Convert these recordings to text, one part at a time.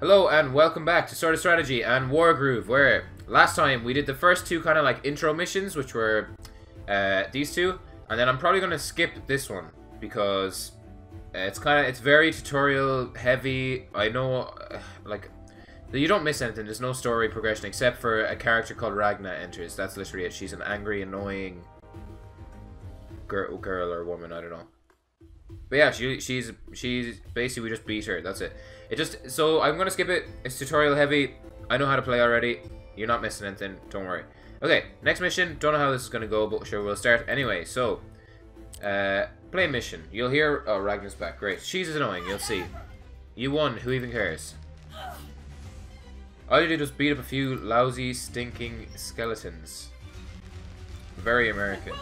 Hello and welcome back to Sorta Strategy and WarGroove, where last time we did the first two kind of like intro missions, which were these two, and then I'm probably going to skip this one because it's very tutorial heavy. I know, you don't miss anything. There's no story progression except for a character called Ragna enters. That's literally it. She's an angry, annoying girl or woman. I don't know. But yeah, she's basically, we just beat her. That's it. So I'm gonna skip it. It's tutorial heavy. I know how to play already. You're not missing anything. Don't worry. Okay, next mission. Don't know how this is gonna go, but sure we'll start anyway. So, play mission. You'll hear. Oh, Ragna's back. Great. She's annoying. You'll see. You won. Who even cares? All you did was beat up a few lousy, stinking skeletons. Very American.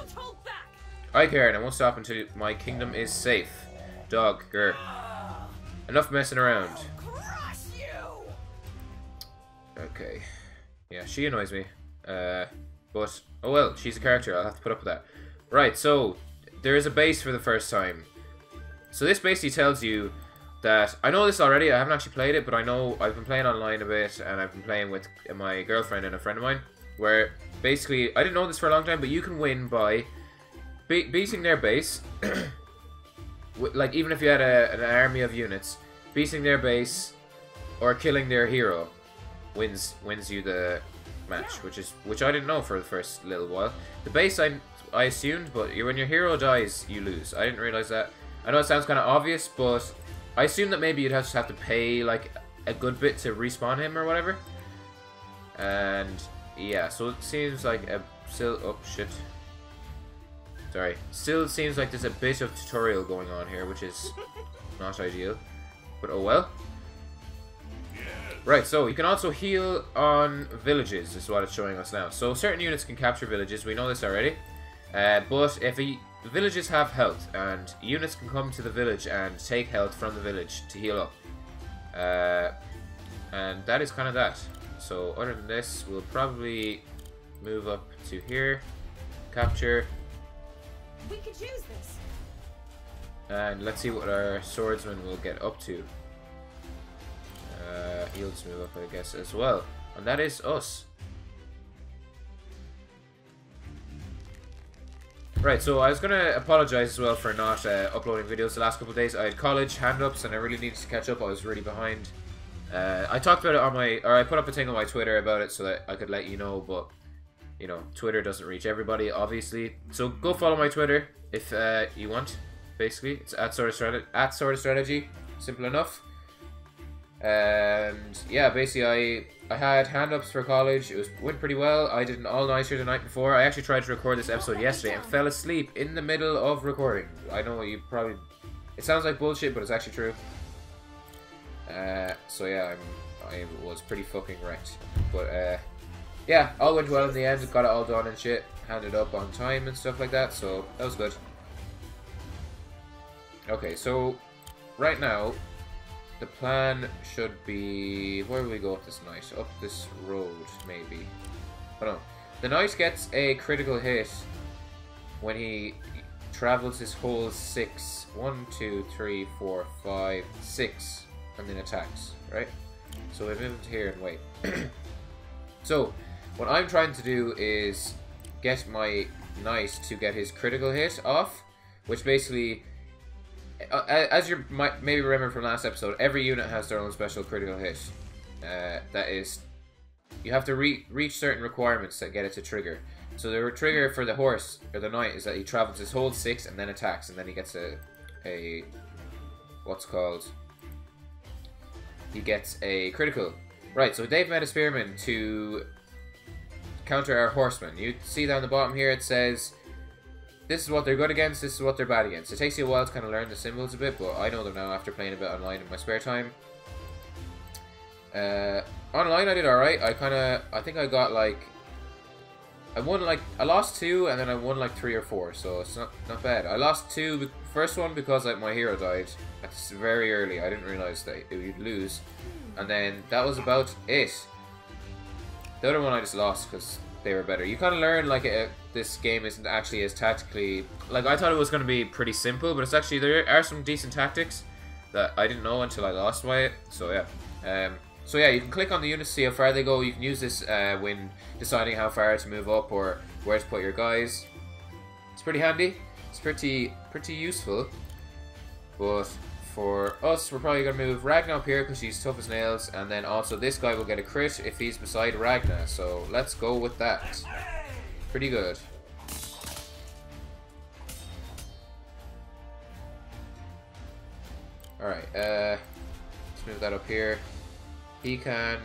I care, and I won't stop until my kingdom is safe. Dog, grr. Enough messing around. Okay. Yeah, she annoys me. But, oh well, she's a character. I'll have to put up with that. Right, so, there is a base for the first time. So this basically tells you that, I know this already, I haven't actually played it, but I know I've been playing online a bit, and I've been playing with my girlfriend and a friend of mine, where basically, I didn't know this for a long time, but you can win by beating their base, like even if you had an army of units, beating their base or killing their hero wins you the match, which I didn't know for the first little while. The base I assumed, but when your hero dies, you lose. I didn't realize that. I know it sounds kind of obvious, but I assumed that maybe you'd just have to pay like a good bit to respawn him or whatever. And yeah, so it seems like oh shit. Sorry. Still seems like there's a bit of tutorial going on here, which is not ideal. But oh well. Right, so you can also heal on villages, is what it's showing us now. So certain units can capture villages, we know this already. But if villages have health, and units can come to the village and take health from the village to heal up. And that is kind of that. So other than this, we'll probably move up to here. Capture. We could use this. And let's see what our swordsman will get up to. He'll just move up, I guess, as well. And that is us. Right, so I was going to apologize as well for not uploading videos the last couple of days. I had college hand-ups and I really needed to catch up. I was really behind. I talked about it on I put up a thing on my Twitter about it so that I could let you know, but you know, Twitter doesn't reach everybody, obviously. So go follow my Twitter if you want. Basically, it's at Sorta Strategy. Simple enough. And yeah, basically, I had hand-ups for college. It went pretty well. I did an all-nighter the night before. I actually tried to record this episode yesterday and fell asleep in the middle of recording. I know you probably... It sounds like bullshit, but it's actually true. So yeah, I was pretty fucking wrecked. But yeah, all went well in the end. Got it all done and shit. Handed up on time and stuff like that. So that was good. Okay, so right now the plan should be, where will we go this night? Up this road, maybe. Oh no. The knight gets a critical hit when he travels his whole 6. 1, 2, 3, 4, 5, 6, and then attacks, right? So we move to here and wait. So what I'm trying to do is get my knight to get his critical hit off, which basically, as you might maybe remember from last episode, every unit has their own special critical hit. That is, you have to reach certain requirements that get it to trigger. So the trigger for the horse, or the knight, is that he travels his whole 6 and then attacks, and then he gets a what's called, he gets a critical. Right, so they've made a spearman to counter our horsemen. You see down the bottom here it says, this is what they're good against, this is what they're bad against. It takes you a while to kind of learn the symbols a bit, but I know them now after playing a bit online in my spare time. Online I did alright. I think I got like, I lost 2 and then I won like 3 or 4, so it's not bad. I lost 2, first one because my hero died very early. I didn't realize that you'd lose. And then that was about it. The other one I just lost because they were better. You kind of learn like this game isn't actually as tactically, like I thought it was going to be pretty simple, but it's actually, there are some decent tactics that I didn't know until I lost by it. So yeah, So yeah, you can click on the units to see how far they go. You can use this when deciding how far to move up or where to put your guys. It's pretty handy. It's pretty useful. But for us, we're probably going to move Ragna up here because she's tough as nails. And then also this guy will get a crit if he's beside Ragna. So let's go with that. Pretty good. Alright, let's move that up here. He can...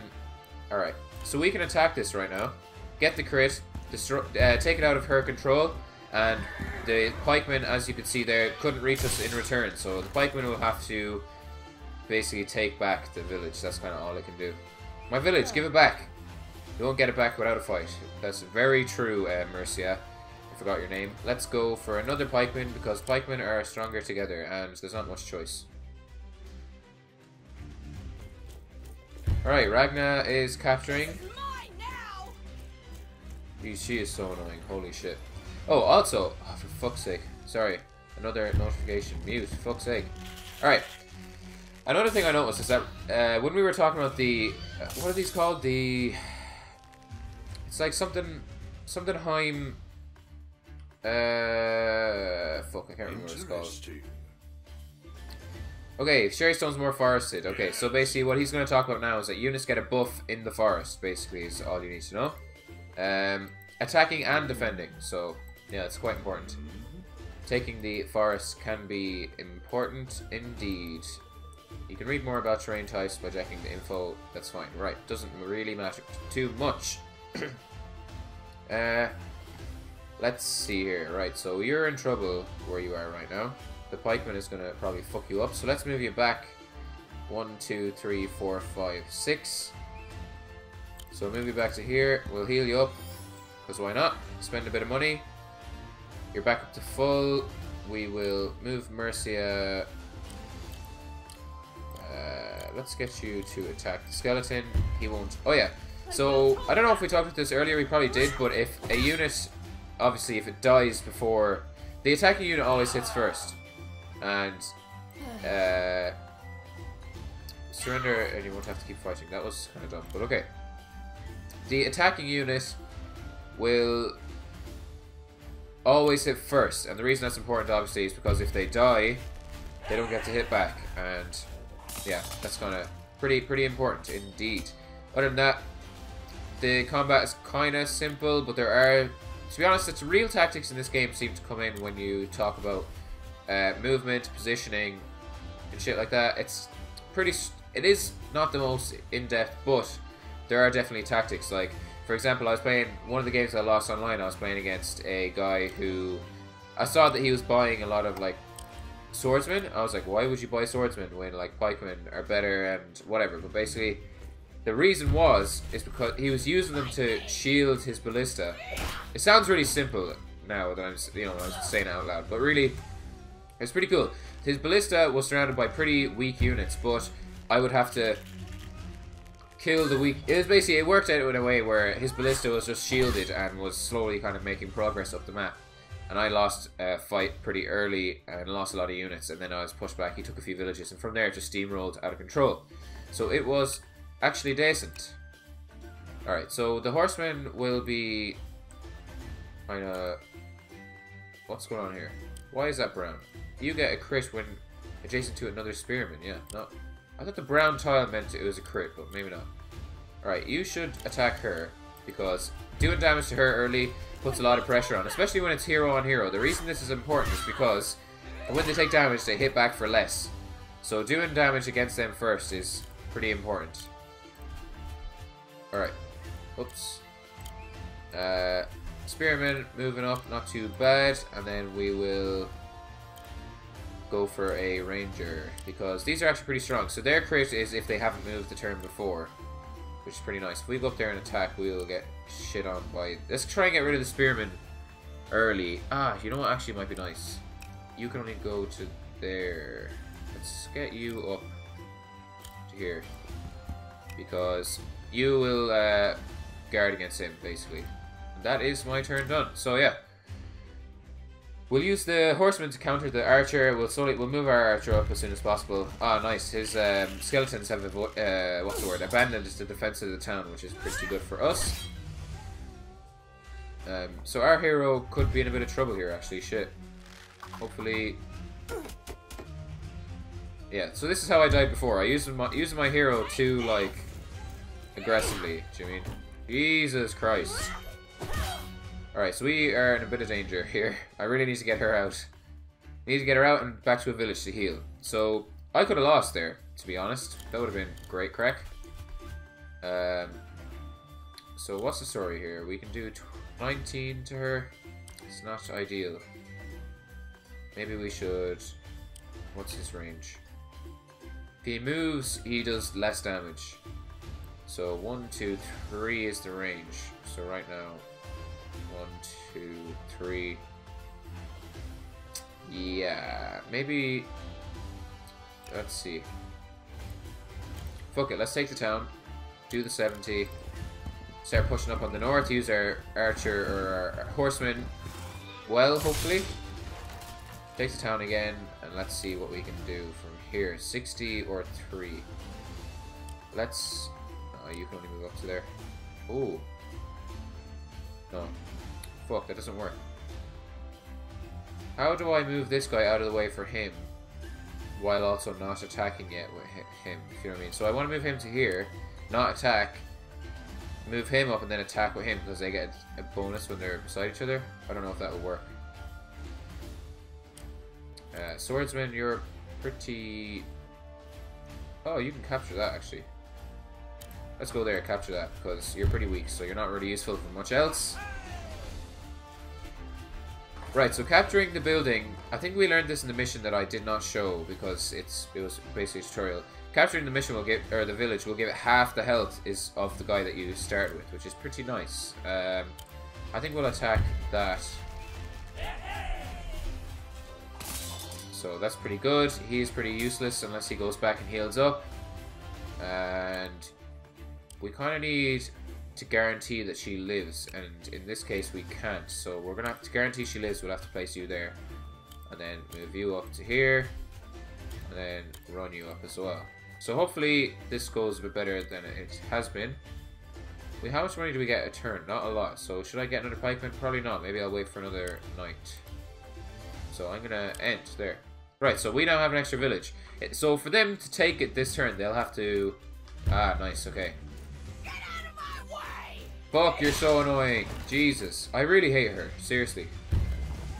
Alright, so we can attack this right now. Get the crit, take it out of her control, and the pikeman, as you can see there, couldn't reach us in return. So the pikeman will have to basically take back the village. That's kind of all it can do. My village, give it back. You won't get it back without a fight. That's very true, Mercia. I forgot your name. Let's go for another pikeman, because pikemen are stronger together, and there's not much choice. Alright, Ragna is capturing. She is so annoying. Holy shit. Oh, also, for fuck's sake. Sorry. Another notification. Mute. Fuck's sake. Alright. Another thing I noticed is that when we were talking about the... what are these called? The... It's like something... Something Heim... fuck, I can't remember what it's called. Okay, Sherry Stone's more forested. Okay, so basically what he's going to talk about now is that units get a buff in the forest, basically, is all you need to know. Attacking and defending, so yeah, it's quite important. Taking the forest can be important indeed. You can read more about terrain types by checking the info, that's fine. Right, doesn't really matter too much. Let's see here. Right, so you're in trouble where you are right now. The pikeman is going to probably fuck you up. So let's move you back. 1, 2, 3, 4, 5, 6. So move you back to here. We'll heal you up. Because why not? Spend a bit of money. You're back up to full. We will move Mercia. Let's get you to attack the skeleton. He won't. Oh yeah. So I don't know if we talked about this earlier. We probably did. But if a unit, obviously if it dies before... The attacking unit always hits first. And surrender and you won't have to keep fighting. That was kind of dumb, but okay. The attacking unit will always hit first, and the reason that's important obviously is because if they die, they don't get to hit back, and yeah, that's kind of pretty important indeed. Other than that, the combat is kind of simple, but there are, to be honest, it's real tactics in this game seem to come in when you talk about movement, positioning, and shit like that. It's it is not the most in-depth, but there are definitely tactics. Like, for example, I was playing one of the games I lost online. I was playing against a guy who I saw that he was buying a lot of like swordsmen. I was like, why would you buy swordsmen when like pikemen are better and whatever? But basically, the reason is because he was using them to shield his ballista. It sounds really simple now that I'm saying it out loud, but really, it's pretty cool. His ballista was surrounded by pretty weak units, but I would have to kill the weak... It worked out in a way where his ballista was just shielded and was slowly kind of making progress up the map. And I lost a fight pretty early and lost a lot of units, and then I was pushed back. He took a few villages, and from there it just steamrolled out of control. So it was actually decent. Alright, so the horsemen will be... What's going on here? Why is that brown? You get a crit when adjacent to another spearman. Yeah, no. I thought the brown tile meant it was a crit, but maybe not. Alright, you should attack her, because doing damage to her early puts a lot of pressure on, especially when it's hero on hero. The reason this is important is because when they take damage, they hit back for less. So doing damage against them first is pretty important. Alright. Oops. Spearman moving up, not too bad. And then we will go for a ranger, because these are actually pretty strong. So their crit is if they haven't moved the turn before, which is pretty nice. If we go up there and attack, we'll get shit on by... Let's try and get rid of the spearman early. Ah, you know what actually might be nice? You can only go to there. Let's get you up to here, because you will guard against him, basically. And that is my turn done. So yeah, We'll use the horseman to counter the archer. We'll move our archer up as soon as possible. Ah, nice. His skeletons have what's the word? Abandoned the defense of the town, which is pretty good for us. So our hero could be in a bit of trouble here, actually. Shit. Hopefully. Yeah. So this is how I died before. I used my hero too like aggressively. Do you mean? Jesus Christ. Alright, so we are in a bit of danger here. I really need to get her out. Need to get her out and back to a village to heal. So, I could have lost there, to be honest. That would have been great crack. So, what's the story here? We can do 19 to her. It's not ideal. Maybe we should... What's his range? If he moves, he does less damage. So, 1, 2, 3 is the range. So, right now... 1, 2, 3. Yeah, maybe. Let's see. Fuck it, let's take the town. Do the 70. Start pushing up on the north. Use our archer or our horseman. Well, hopefully. Take the town again, and let's see what we can do from here. 60 or 3. Let's. Oh, you can only move up to there. Ooh. No. Fuck, that doesn't work. How do I move this guy out of the way for him while also not attacking yet with him, if you know what I mean? So I want to move him to here, not attack, move him up and then attack with him because they get a bonus when they're beside each other. I don't know if that will work. Swordsman, you're pretty... Oh, you can capture that actually. Let's go there and capture that because you're pretty weak, so you're not really useful for much else. Right, so capturing the building, I think we learned this in the mission that I did not show because it was basically a tutorial. Capturing the mission will give, or the village will give it half the health is of the guy that you started with, which is pretty nice. I think we'll attack that. So that's pretty good. He's pretty useless unless he goes back and heals up. And we kind of need to guarantee that she lives, and in this case we can't, so we're gonna have to guarantee she lives. We'll have to place you there and then move you up to here and then run you up as well. So hopefully this goes a bit better than it has been. How much money do we get a turn? Not a lot. So should I get another pikeman? Probably not. Maybe I'll wait for another night. So I'm gonna end there. Right, so we now have an extra village. So for them to take it this turn, they'll have to... Ah, nice, okay. Fuck, you're so annoying. Jesus. I really hate her. Seriously.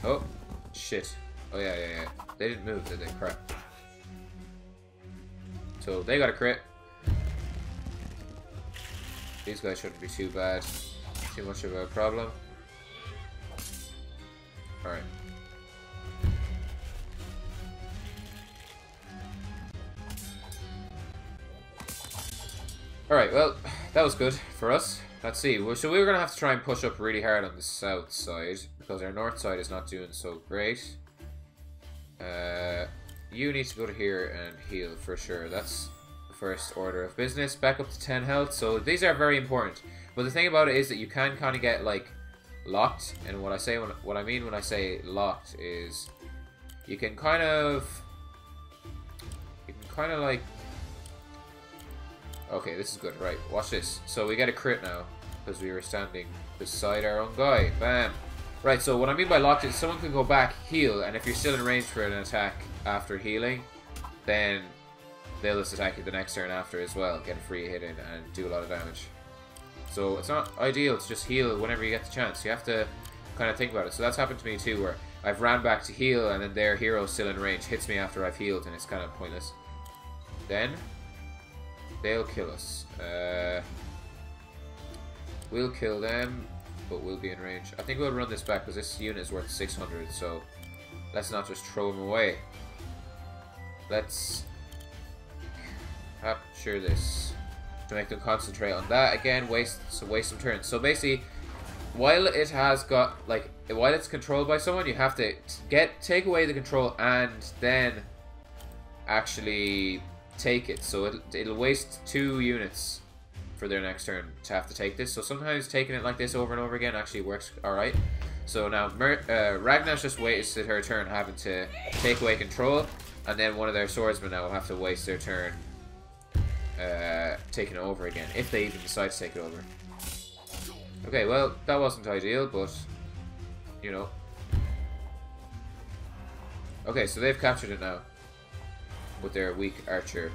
Oh, shit. Oh, yeah. They didn't move, did they? Crap. So, they got a crit. These guys shouldn't be too bad. Too much of a problem. Alright. Alright, well, that was good for us. Let's see. So we were going to have to try and push up really hard on the south side because our north side is not doing so great. You need to go to here and heal for sure. That's the first order of business. Back up to 10 health. So these are very important. But the thing about it is that you can kind of get like locked. And what I mean when I say locked is you can kind of like... Okay, this is good. Right, watch this. So we get a crit now because we were standing beside our own guy. Bam. Right, so what I mean by locked is someone can go back, heal, and if you're still in range for an attack after healing, then they'll just attack you the next turn after as well, get a free hit in and do a lot of damage. So it's not ideal to just heal whenever you get the chance. You have to kind of think about it. So that's happened to me too, where I've ran back to heal and then their hero's still in range, hits me after I've healed, and it's kind of pointless. Then they'll kill us. We'll kill them, but we'll be in range. I think we'll run this back because this unit is worth 600, so let's not just throw them away. Let's capture this to make them concentrate on that again. Waste some turns. So basically, while it has got while it's controlled by someone, you have to take away the control and then actually take it. So it'll waste 2 units for their next turn to have to take this. So sometimes taking it like this over and over again actually works alright. So now Ragna's just wasted her turn having to take away control, and then one of their swordsmen now will have to waste their turn taking it over again, if they even decide to take it over. Okay, well, that wasn't ideal, but, you know. Okay, so they've captured it now with their weak archer.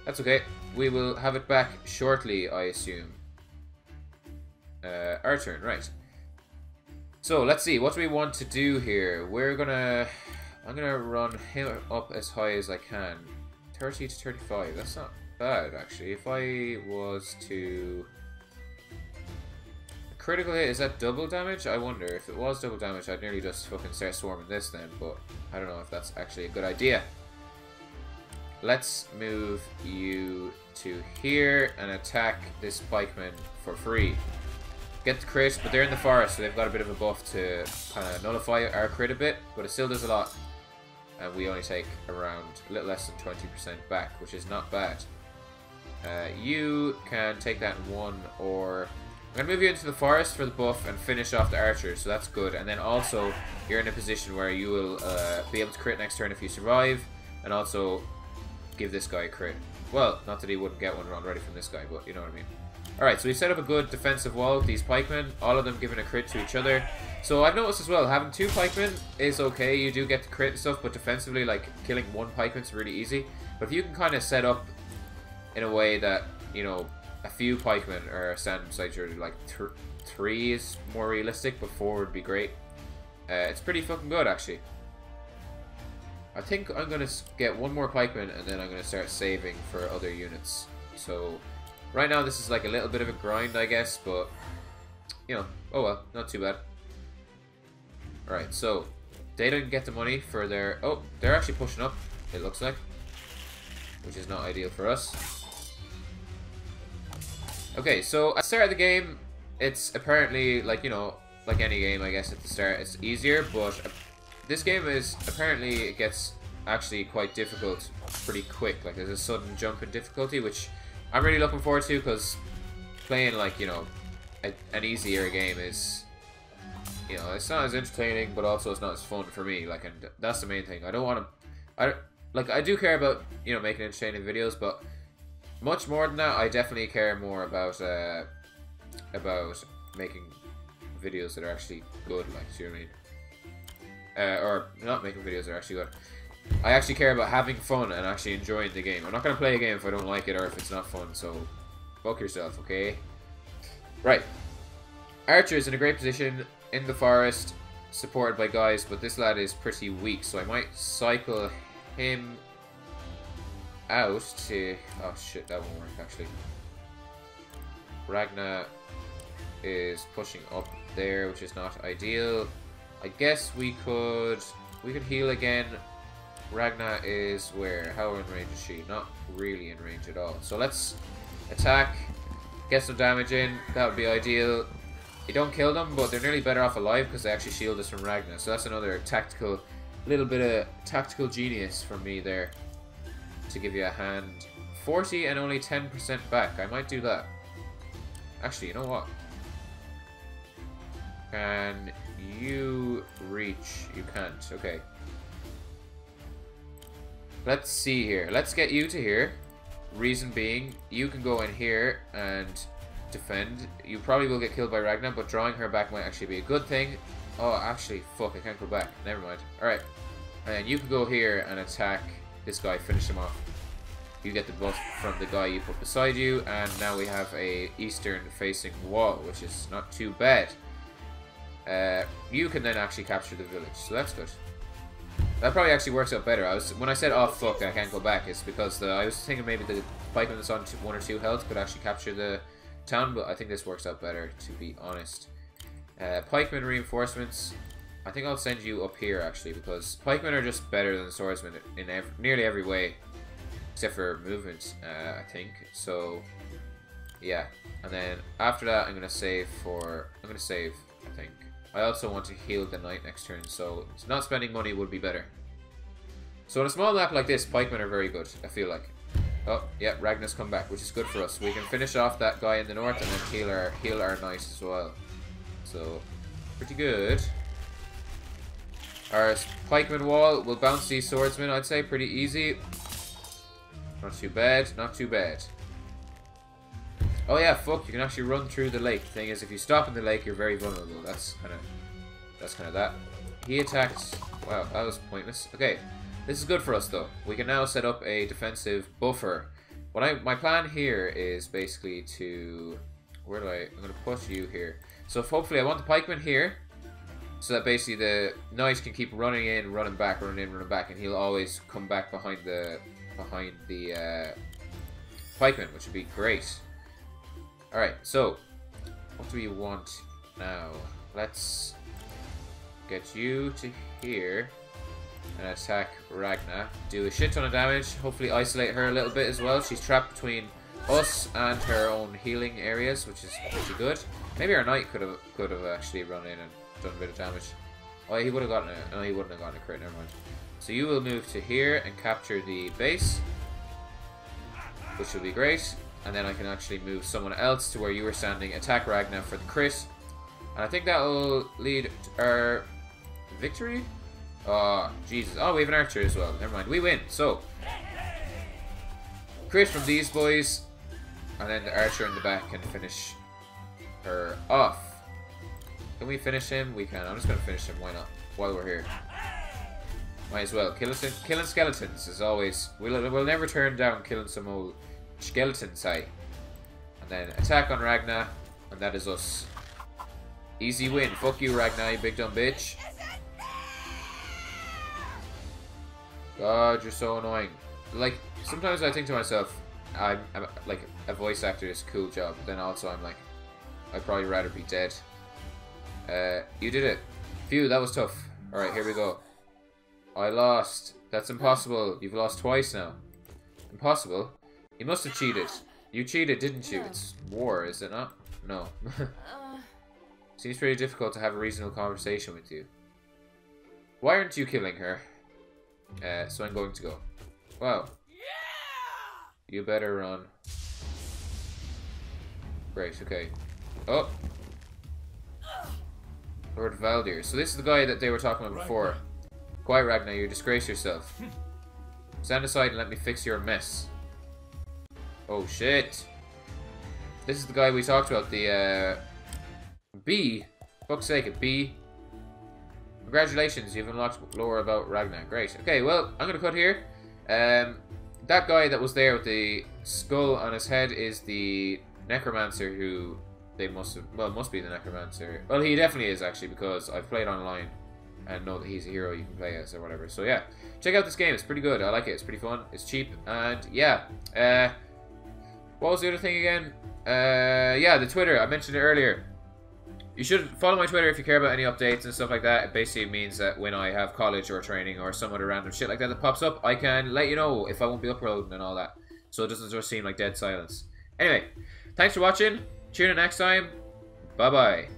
That's okay. We will have it back shortly, I assume. Our turn, right. So, let's see. What do we want to do here? I'm gonna run him up as high as I can. 30 to 35. That's not bad, actually. If I was to... A critical hit, is that double damage? I wonder. If it was double damage, I'd nearly just fucking start swarming this then, but I don't know if that's actually a good idea. Let's move you to here and attack this pikeman for free. Get the crit, but they're in the forest, so they've got a bit of a buff to kind of nullify our crit a bit, but it still does a lot. And we only take around a little less than 20% back, which is not bad. You can take that in one, or... I'm going to move you into the forest for the buff and finish off the archer, so that's good. And then also, you're in a position where you will be able to crit next turn if you survive, and also give this guy a crit. Well, not that he wouldn't get one already from this guy, but you know what I mean. Alright, so we set up a good defensive wall with these pikemen, all of them giving a crit to each other. So I've noticed as well, having two pikemen is okay, you do get the crit and stuff, but defensively, like, killing one pikeman is really easy. But if you can kind of set up in a way that, you know, a few pikemen are standing beside you, like, three is more realistic, but four would be great. It's pretty fucking good, actually. I think I'm going to get one more pikeman, and then I'm going to start saving for other units. So... right now, this is like a little bit of a grind, I guess, but, you know, oh well, not too bad. Alright, so, they didn't get the money for their... oh, they're actually pushing up, it looks like. Which is not ideal for us. Okay, so, at the start of the game, it's apparently, like, you know, like any game, I guess, at the start, it's easier, but this game is, apparently, it gets actually quite difficult pretty quick. Like, there's a sudden jump in difficulty, which... I'm really looking forward to, because playing, like, you know, an easier game is, you know, it's not as entertaining, but also it's not as fun for me, like, and that's the main thing. I don't want to, I do care about, you know, making entertaining videos, but much more than that, I definitely care more about making videos that are actually good, like, do you know what I mean? Or not making videos that are actually good. I actually care about having fun and actually enjoying the game. I'm not going to play a game if I don't like it or if it's not fun, so fuck yourself, okay? Right. Archer's in a great position in the forest, supported by guys, but this lad is pretty weak, so I might cycle him out to... oh shit, that won't work actually. Ragna is pushing up there, which is not ideal. I guess we could heal again. Ragna is where? How in range is she? Not really in range at all. So let's attack, get some damage in. That would be ideal. You don't kill them, but they're nearly better off alive because they actually shield us from Ragna. So that's another tactical, little bit of tactical genius from me there to give you a hand. 40 and only 10% back. I might do that. Actually, you know what? Can you reach? You can't. Okay. Let's see here. Let's get you to here. Reason being, you can go in here and defend. You probably will get killed by Ragna, but drawing her back might actually be a good thing. Oh, actually, fuck, I can't go back. Never mind. Alright. And you can go here and attack this guy, finish him off. You get the buff from the guy you put beside you, and now we have a eastern-facing wall, which is not too bad. You can then actually capture the village, so that's good. That probably actually works out better. When I said, oh fuck, I can't go back, it's because I was thinking maybe the pikeman that's on 1 or 2 health could actually capture the town, but I think this works out better, to be honest. Pikeman reinforcements. I think I'll send you up here, actually, because pikemen are just better than swordsmen in nearly every way, except for movement, I think. So, yeah. And then after that, I'm going to save, I think. I also want to heal the knight next turn, so not spending money would be better. So on a small map like this, pikemen are very good, I feel like. Oh, yeah, Ragna's come back, which is good for us. We can finish off that guy in the north and then heal our knight as well. So, Pretty good. Our pikeman wall will bounce these swordsmen, I'd say. Pretty easy. Not too bad. Not too bad. Oh yeah, fuck. You can actually run through the lake. The thing is, if you stop in the lake, you're very vulnerable. That's kind of that. He attacked. Wow, that was pointless. Okay. This is good for us, though. We can now set up a defensive buffer. My plan here is basically to... I'm going to put you here. So hopefully I want the pikeman here. So that basically the knight can keep running in, running back, running in, running back. And he'll always come back behind the pikeman, which would be great. Alright, so... what do we want now? Let's get you to here. And attack Ragna. Do a shit ton of damage. Hopefully isolate her a little bit as well. She's trapped between us and her own healing areas, which is pretty good. Maybe our knight could have actually run in and done a bit of damage. Oh, he would have gotten a... no, he wouldn't have gotten a crit. Never mind. So you will move to here and capture the base, which will be great. And then I can actually move someone else to where you were standing. Attack Ragna for the crit. And I think that will lead to our victory. Oh, Jesus. Oh, we have an archer as well. Never mind. We win. So, crit from these boys. And then the archer in the back can finish her off. Can we finish him? We can. I'm just going to finish him. Why not? While we're here. Might as well. Killing skeletons is always... We'll never turn down killing some old skeletons, And then attack on Ragna. And that is us. Easy win. Fuck you, Ragna, you big dumb bitch. God, you're so annoying. Like, sometimes I think to myself, I'm like, a voice actor is a cool job. But then also I'm like, I'd probably rather be dead. You did it. Phew, that was tough. Alright, here we go. I lost. That's impossible. You've lost twice now. Impossible? You must have cheated. You cheated, didn't you? It's war, is it not? No. Seems pretty difficult to have a reasonable conversation with you. Why aren't you killing her? So I'm going to go. Wow. You better run. Great, okay. Oh! Lord Valdir. So this is the guy that they were talking about before. Quiet, Ragna, you disgrace yourself. Stand aside and let me fix your mess. Oh shit. This is the guy we talked about, the B. Fuck's sake, a B. Congratulations, you've unlocked lore about Ragna. Great. Okay, well, I'm gonna cut here. That guy that was there with the skull on his head is the necromancer who they must have... well, must be the necromancer. Well, he definitely is, actually, because I've played online and know that he's a hero you can play as or whatever. So, yeah. Check out this game. It's pretty good. I like it. It's pretty fun. It's cheap. And, yeah. What was the other thing again? Yeah, the Twitter. I mentioned it earlier. You should follow my Twitter if you care about any updates and stuff like that. It basically means that when I have college or training or some other random shit like that that pops up, I can let you know if I won't be uploading and all that. So it doesn't just seem like dead silence. Anyway, thanks for watching. Tune in next time. Bye-bye.